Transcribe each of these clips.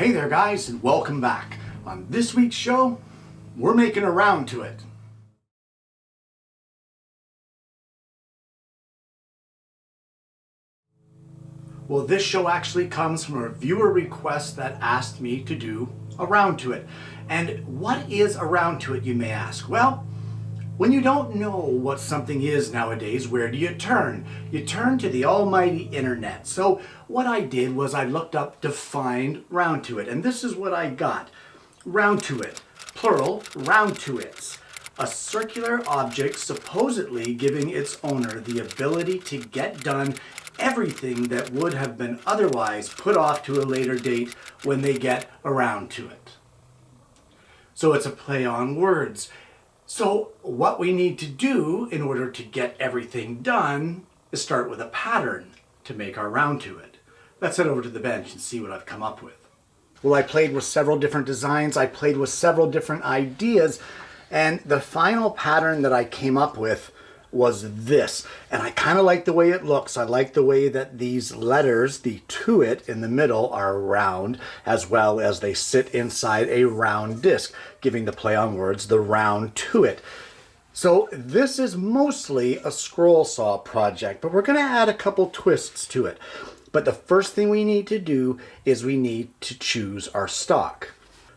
Hey there guys, and welcome back. On this week's show, we're making a round to it. Well, this show actually comes from a viewer request that asked me to do a round to it. And what is a round to it, you may ask? Well, when you don't know what something is nowadays, where do you turn? You turn to the almighty internet. So what I did was I looked up defined round to it, and this is what I got. Round to it, plural, round to its. A circular object supposedly giving its owner the ability to get done everything that would have been otherwise put off to a later date when they get around to it. So it's a play on words. So what we need to do in order to get everything done is start with a pattern to make our round to it. Let's head over to the bench and see what I've come up with. Well, I played with several different designs. I played with several different ideas. And the final pattern that I came up with was this. And I kind of like the way it looks. I like the way that these letters, the Tuit in the middle, are round, as well as they sit inside a round disc, giving the play on words the round Tuit. So this is mostly a scroll saw project, but we're going to add a couple twists to it. But the first thing we need to do is we need to choose our stock.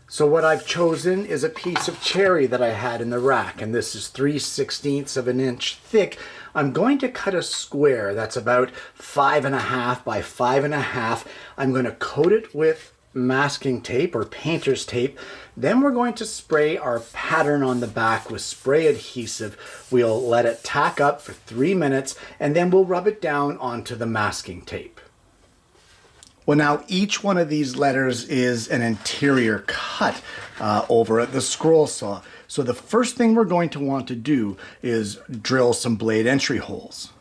So what I've chosen is a piece of cherry that I had in the rack, and this is 3/16 of an inch thick. I'm going to cut a square that's about 5.5 by 5.5. I'm going to coat it with masking tape or painter's tape. Then we're going to spray our pattern on the back with spray adhesive. We'll let it tack up for 3 minutes, and then we'll rub it down onto the masking tape. Well, now each one of these letters is an interior cut over at the scroll saw. So the first thing we're going to want to do is drill some blade entry holes.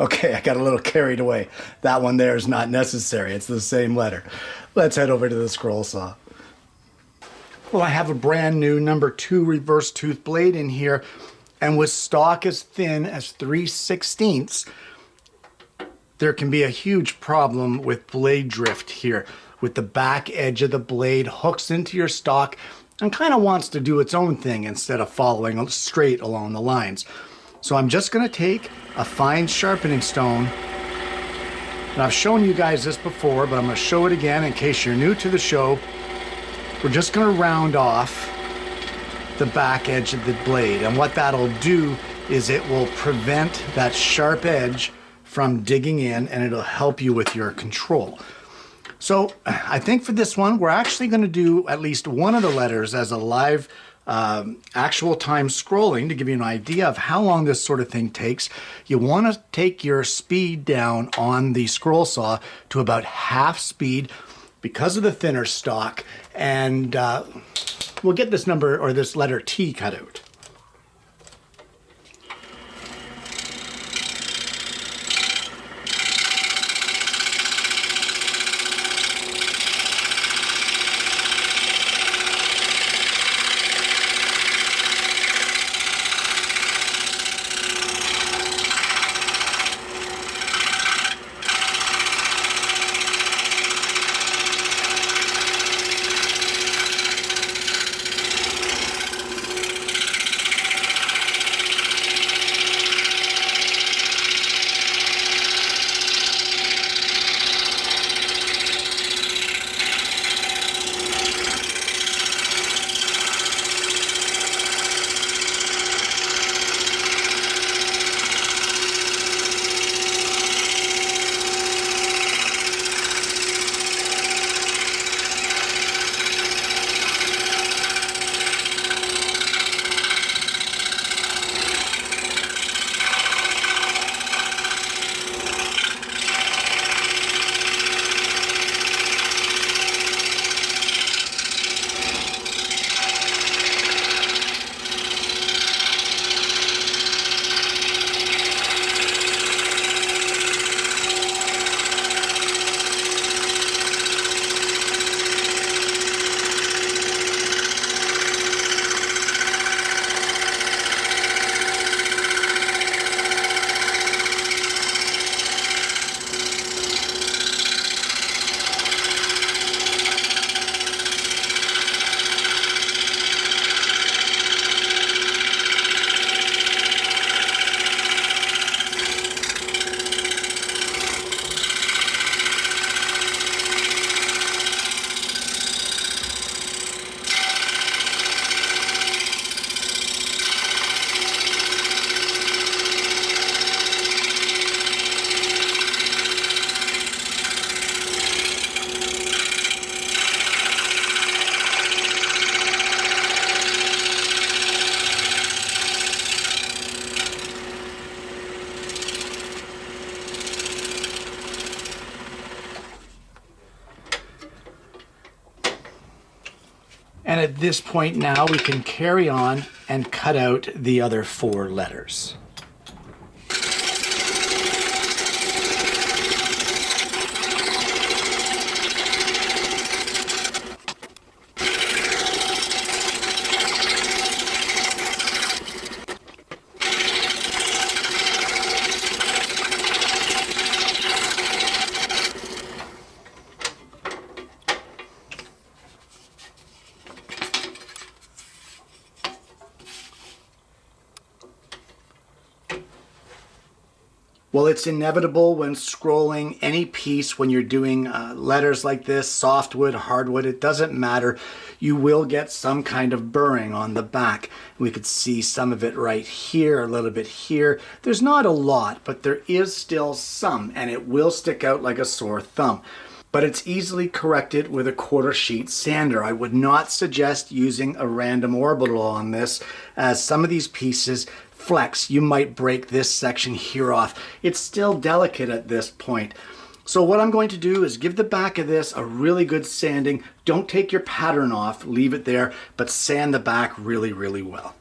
Okay, I got a little carried away. That one there is not necessary. It's the same letter. Let's head over to the scroll saw. Well, I have a brand new number 2 reverse tooth blade in here. And with stock as thin as 3/16, there can be a huge problem with blade drift here. With the back edge of the blade hooks into your stock and kind of wants to do its own thing instead of following straight along the lines. So I'm just going to take a fine sharpening stone. And I've shown you guys this before, but I'm going to show it again in case you're new to the show. We're just going to round off the back edge of the blade, and what that'll do is it will prevent that sharp edge from digging in, and it'll help you with your control. So I think for this one we're actually going to do at least one of the letters as a live actual time scrolling to give you an idea of how long this sort of thing takes. You want to take your speed down on the scroll saw to about half speed because of the thinner stock, and we'll get this number or this letter T cut out. And at this point now we can carry on and cut out the other 4 letters. Well, it's inevitable when scrolling any piece, when you're doing letters like this, softwood, hardwood, it doesn't matter. You will get some kind of burring on the back. We could see some of it right here, a little bit here. There's not a lot, but there is still some, and it will stick out like a sore thumb. But it's easily corrected with a 1/4 sheet sander. I would not suggest using a random orbital on this, as some of these pieces flex. You might break this section here off. It's still delicate at this point. So what I'm going to do is give the back of this a really good sanding. Don't take your pattern off, leave it there, but sand the back really, really well.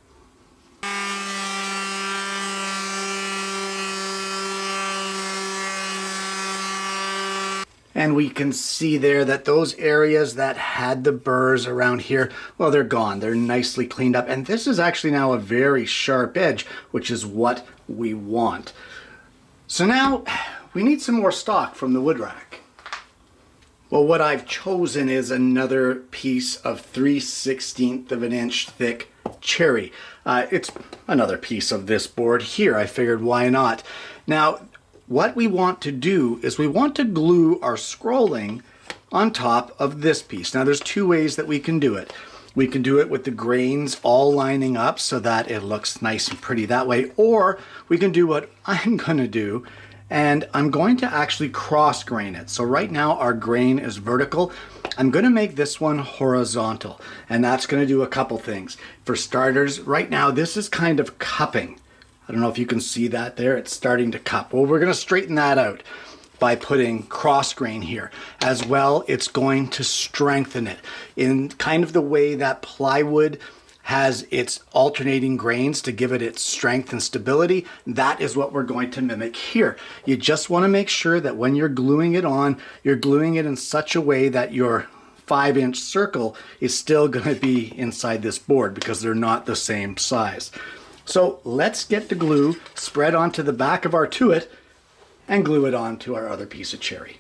And we can see there that those areas that had the burrs around here, well, they're gone. They're nicely cleaned up. And this is actually now a very sharp edge, which is what we want. So now we need some more stock from the wood rack. Well, what I've chosen is another piece of 3/16 of an inch thick cherry. It's another piece of this board here. I figured, why not? Now, what we want to do is we want to glue our scrolling on top of this piece. Now there's 2 ways that we can do it. We can do it with the grains all lining up so that it looks nice and pretty that way, or we can do what I'm gonna do, and I'm going to actually cross grain it. So right now our grain is vertical. I'm gonna make this one horizontal, and that's gonna do a couple things. For starters, right now this is kind of cupping. I don't know if you can see that there, it's starting to cup. Well, we're gonna straighten that out by putting cross grain here. As well, it's going to strengthen it in kind of the way that plywood has its alternating grains to give it its strength and stability. That is what we're going to mimic here. You just wanna make sure that when you're gluing it on, you're gluing it in such a way that your 5-inch circle is still gonna be inside this board because they're not the same size. So let's get the glue spread onto the back of our Tuit and glue it onto our other piece of cherry.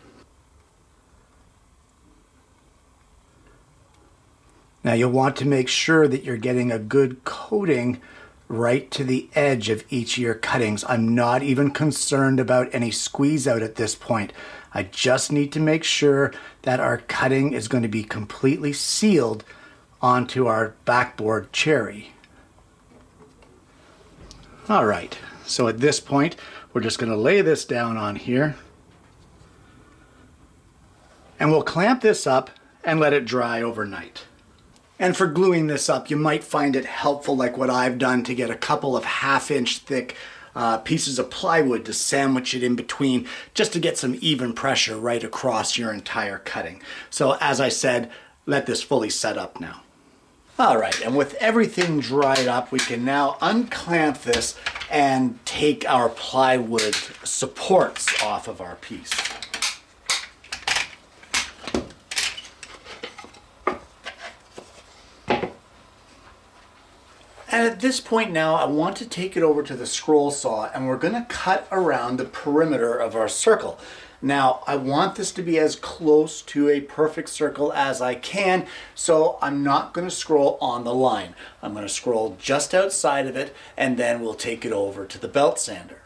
Now you'll want to make sure that you're getting a good coating right to the edge of each of your cuttings. I'm not even concerned about any squeeze out at this point. I just need to make sure that our cutting is going to be completely sealed onto our backboard cherry. All right, so at this point, we're just gonna lay this down on here, and we'll clamp this up and let it dry overnight. And for gluing this up, you might find it helpful, like what I've done, to get a couple of 1/2-inch thick pieces of plywood to sandwich it in between, just to get some even pressure right across your entire cutting. So as I said, let this fully set up now. All right, and with everything dried up, we can now unclamp this and take our plywood supports off of our piece. And at this point now, I want to take it over to the scroll saw, and we're gonna cut around the perimeter of our circle. Now, I want this to be as close to a perfect circle as I can, so I'm not going to scroll on the line. I'm going to scroll just outside of it, and then we'll take it over to the belt sander.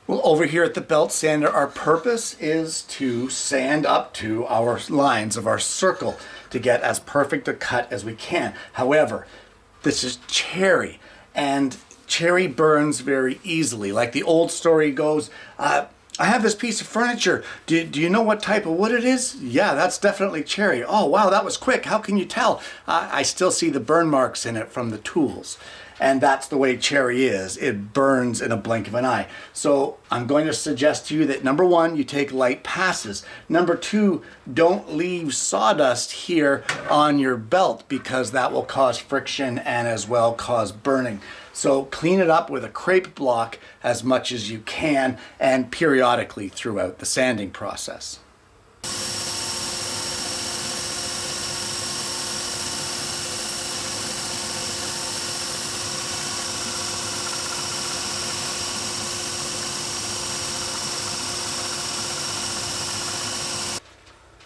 Well, over here at the belt sander, our purpose is to sand up to our lines of our circle to get as perfect a cut as we can. However, this is cherry, and cherry burns very easily. Like the old story goes, I have this piece of furniture. Do you know what type of wood it is? Yeah, that's definitely cherry. Oh, wow, that was quick. How can you tell? I still see the burn marks in it from the tools. And that's the way cherry is. It burns in a blink of an eye. So I'm going to suggest to you that number one, you take light passes. Number two, don't leave sawdust here on your belt because that will cause friction and as well cause burning. So clean it up with a crepe block as much as you can and periodically throughout the sanding process.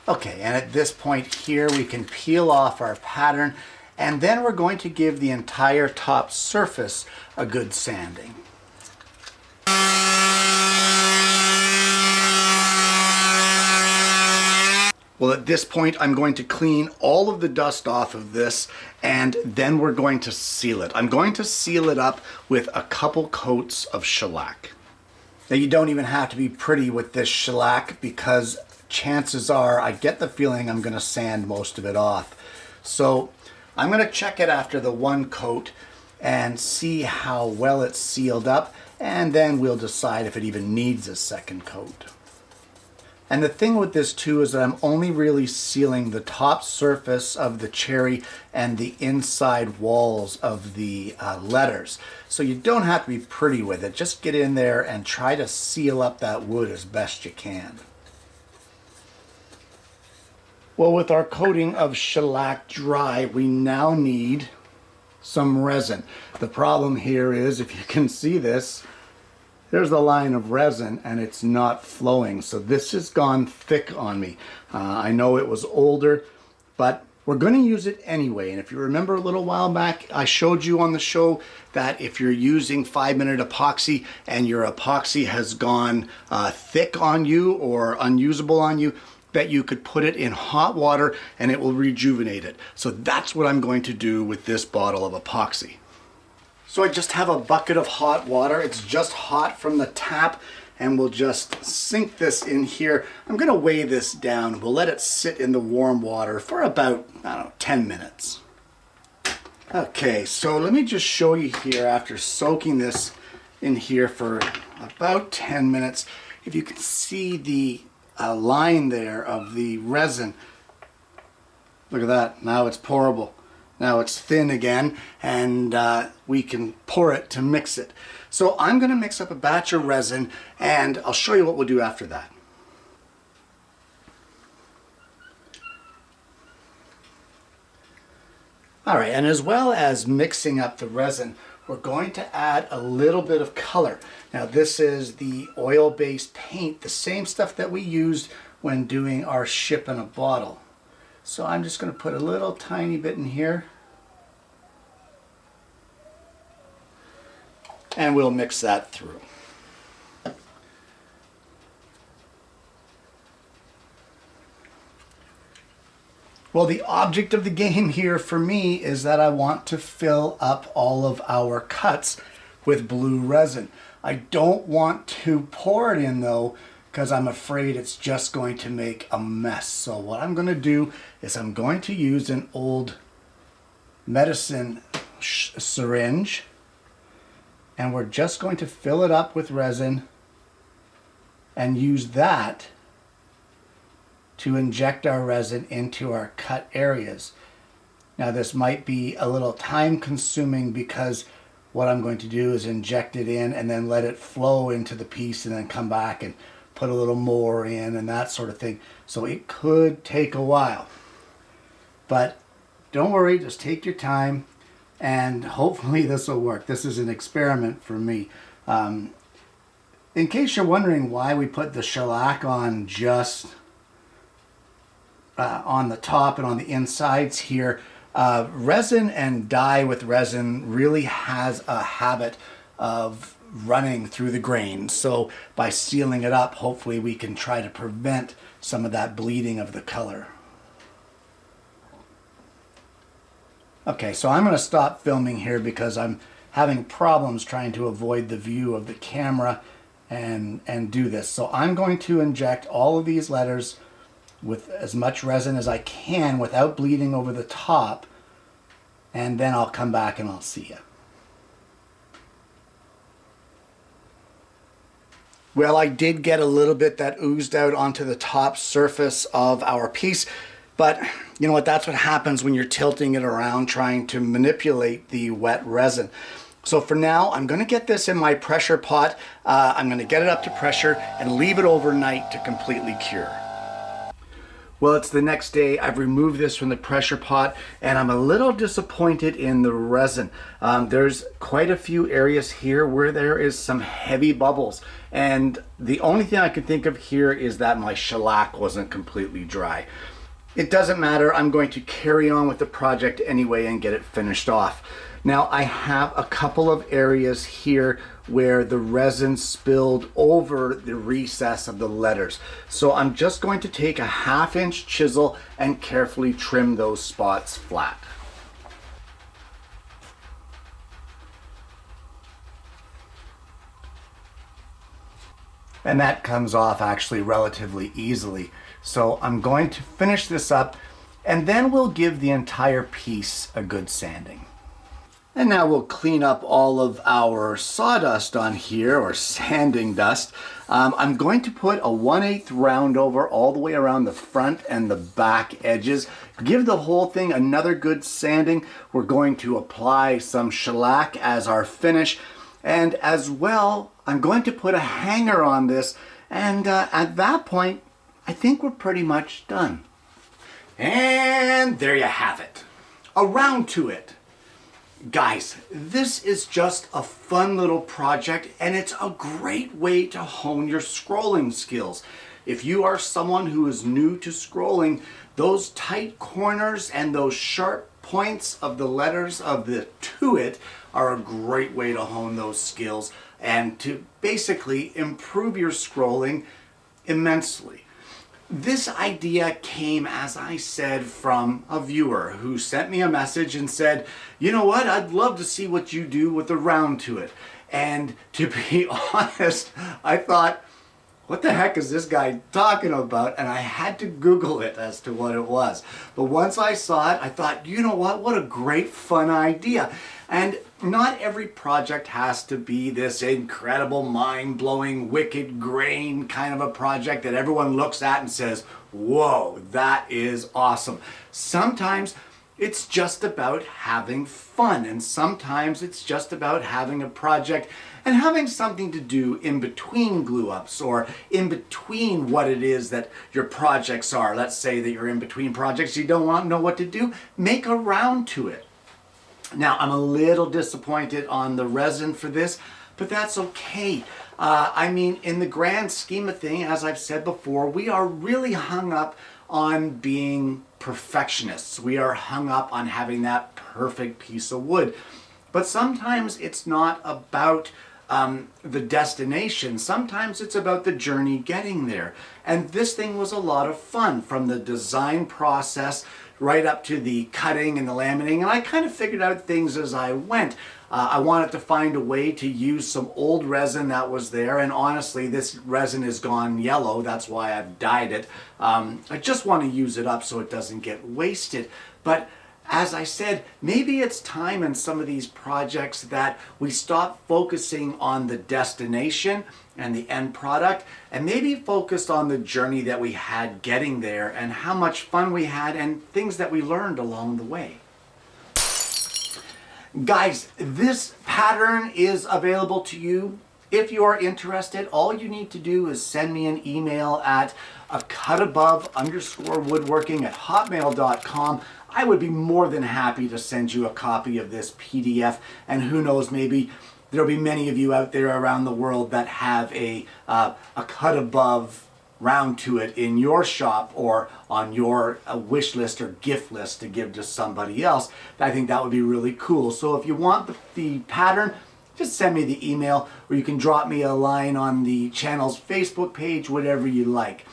Okay, and at this point here we can peel off our pattern, and then we're going to give the entire top surface a good sanding. Well, at this point I'm going to clean all of the dust off of this, and then we're going to seal it. I'm going to seal it up with a couple coats of shellac. Now you don't even have to be pretty with this shellac because chances are, I get the feeling I'm going to sand most of it off. So I'm going to check it after the one coat and see how well it's sealed up, and then we'll decide if it even needs a second coat. And the thing with this too is that I'm only really sealing the top surface of the cherry and the inside walls of the letters. So you don't have to be pretty with it. Just get in there and try to seal up that wood as best you can. Well, with our coating of shellac dry, we now need some resin. The problem here is, if you can see this, there's the line of resin and it's not flowing. So this has gone thick on me. I know it was older, but we're going to use it anyway. And if you remember a little while back, I showed you on the show that if you're using 5-minute epoxy and your epoxy has gone thick on you or unusable on you, that you could put it in hot water and it will rejuvenate it. So that's what I'm going to do with this bottle of epoxy. So I just have a bucket of hot water. It's just hot from the tap, and we'll just sink this in here. I'm going to weigh this down. We'll let it sit in the warm water for about, 10 minutes. Okay, so let me just show you here after soaking this in here for about 10 minutes. If you can see the line there of the resin. Look at that. Now it's pourable. Now it's thin again, and we can pour it to mix it. So I'm going to mix up a batch of resin, and I'll show you what we'll do after that. All right, and as well as mixing up the resin, we're going to add a little bit of color. Now this is the oil-based paint, the same stuff that we used when doing our ship in a bottle. So I'm just going to put a little tiny bit in here. And we'll mix that through. Well, the object of the game here for me is that I want to fill up all of our cuts with blue resin. I don't want to pour it in though, because I'm afraid it's just going to make a mess. So what I'm going to do is I'm going to use an old medicine syringe, and we're just going to fill it up with resin and use that to inject our resin into our cut areas. Now this might be a little time consuming because what I'm going to do is inject it in and then let it flow into the piece and then come back and put a little more in and that sort of thing. So it could take a while. But don't worry, just take your time and hopefully this will work. This is an experiment for me. In case you're wondering why we put the shellac on just on the top and on the insides here, resin and dye with resin really has a habit of running through the grain. So by sealing it up, hopefully we can try to prevent some of that bleeding of the color. Okay, so I'm going to stop filming here because I'm having problems trying to avoid the view of the camera, and do this. So I'm going to inject all of these letters with as much resin as I can without bleeding over the top, and then I'll come back and I'll see you. Well, I did get a little bit that oozed out onto the top surface of our piece, but you know what, that's what happens when you're tilting it around trying to manipulate the wet resin. So for now, I'm going to get this in my pressure pot. I'm going to get it up to pressure and leave it overnight to completely cure. Well, it's the next day. I've removed this from the pressure pot and I'm a little disappointed in the resin. There's quite a few areas here where there is some heavy bubbles. And the only thing I could think of here is that my shellac wasn't completely dry. It doesn't matter. I'm going to carry on with the project anyway and get it finished off. Now I have a couple of areas here where the resin spilled over the recess of the letters. So I'm just going to take a 1/2 inch chisel and carefully trim those spots flat. And that comes off actually relatively easily. So I'm going to finish this up and then we'll give the entire piece a good sanding. And now we'll clean up all of our sawdust on here, or sanding dust. I'm going to put a 1/8 round over all the way around the front and the back edges. Give the whole thing another good sanding. We're going to apply some shellac as our finish. And as well, I'm going to put a hanger on this. And at that point, I think we're pretty much done. And there you have it. Around to it. Guys, this is just a fun little project and it's a great way to hone your scrolling skills. If you are someone who is new to scrolling, those tight corners and those sharp points of the letters of the Tuit are a great way to hone those skills and to basically improve your scrolling immensely. This idea came, as I said, from a viewer who sent me a message and said, you know what, I'd love to see what you do with the round to it. And to be honest, I thought, what the heck is this guy talking about? And I had to Google it as to what it was. But once I saw it, I thought, you know what a great fun idea. And not every project has to be this incredible, mind-blowing, wicked grain kind of a project that everyone looks at and says, whoa, that is awesome. Sometimes it's just about having fun, and sometimes it's just about having a project and having something to do in between glue-ups or in between what it is that your projects are. Let's say that you're in between projects, you don't want to know what to do, make a round to it. Now, I'm a little disappointed on the resin for this, but that's okay. I mean, in the grand scheme of things, as I've said before, we are really hung up on being perfectionists. We are hung up on having that perfect piece of wood. But sometimes it's not about the destination. Sometimes it's about the journey getting there. And this thing was a lot of fun, from the design process right up to the cutting and the laminating, and I kind of figured out things as I went. I wanted to find a way to use some old resin that was there, and honestly this resin is gone yellow, that's why I've dyed it. I just want to use it up so it doesn't get wasted. But as I said, maybe it's time in some of these projects that we stop focusing on the destination and the end product and maybe focused on the journey that we had getting there and how much fun we had and things that we learned along the way. Guys, this pattern is available to you. If you are interested, all you need to do is send me an email at Acutabove_woodworking@hotmail.com. I would be more than happy to send you a copy of this PDF, and who knows, maybe there'll be many of you out there around the world that have a Acutabove round to it in your shop or on your wish list or gift list to give to somebody else. I think that would be really cool. So if you want the pattern, just send me the email, or you can drop me a line on the channel's Facebook page, whatever you like.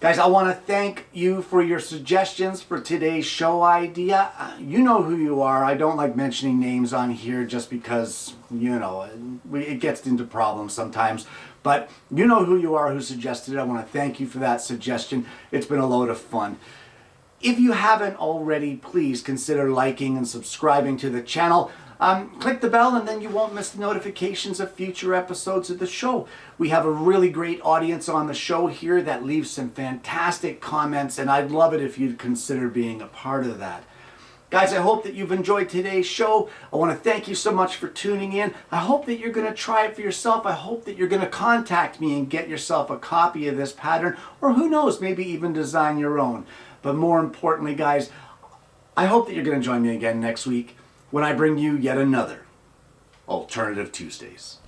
Guys, I want to thank you for your suggestions for today's show idea. You know who you are. I don't like mentioning names on here just because, you know, it gets into problems sometimes. But you know who you are who suggested it. I want to thank you for that suggestion. It's been a load of fun. If you haven't already, please consider liking and subscribing to the channel. Click the bell and then you won't miss the notifications of future episodes of the show. We have a really great audience on the show here that leaves some fantastic comments, and I'd love it if you'd consider being a part of that. Guys, I hope that you've enjoyed today's show. I want to thank you so much for tuning in. I hope that you're going to try it for yourself. I hope that you're going to contact me and get yourself a copy of this pattern, or who knows, maybe even design your own. But more importantly, guys, I hope that you're going to join me again next week when I bring you yet another Alternative Tuesdays.